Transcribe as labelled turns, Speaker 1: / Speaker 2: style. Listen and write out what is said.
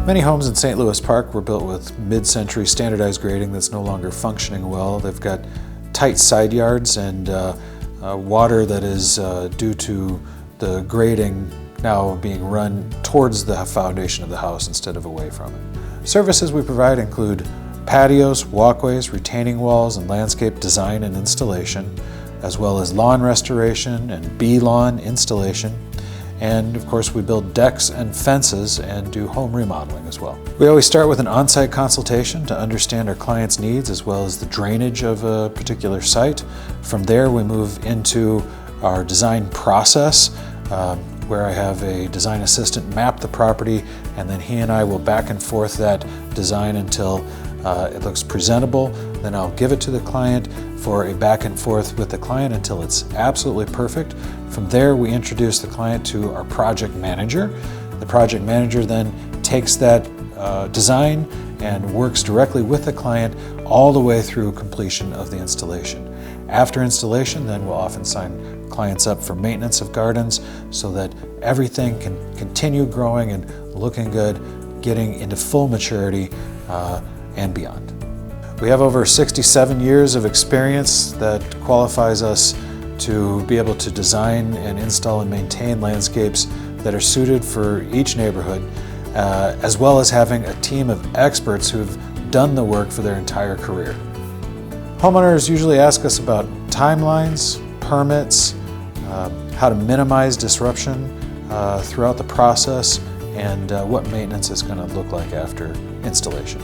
Speaker 1: Many homes in St. Louis Park were built with mid-century standardized grading that's no longer functioning well. They've got tight side yards and water that is due to the grading now being run towards the foundation of the house instead of away from it. Services we provide include patios, walkways, retaining walls, and landscape design and installation, as well as lawn restoration and bee lawn installation. And of course, we build decks and fences and do home remodeling as well. We always start with an on-site consultation to understand our client's needs as well as the drainage of a particular site. From there, we move into our design process, where I have a design assistant map the property, and then he and I will back and forth that design until it looks presentable. Then I'll give it to the client for a back and forth with the client until it's absolutely perfect. From there, we introduce the client to our project manager. The project manager then takes that design and works directly with the client all the way through completion of the installation. After installation, then we'll often sign clients up for maintenance of gardens so that everything can continue growing and looking good, getting into full maturity and beyond. We have over 67 years of experience that qualifies us to be able to design and install and maintain landscapes that are suited for each neighborhood, as well as having a team of experts who've done the work for their entire career. Homeowners usually ask us about timelines, permits, how to minimize disruption throughout the process, and what maintenance is going to look like after installation.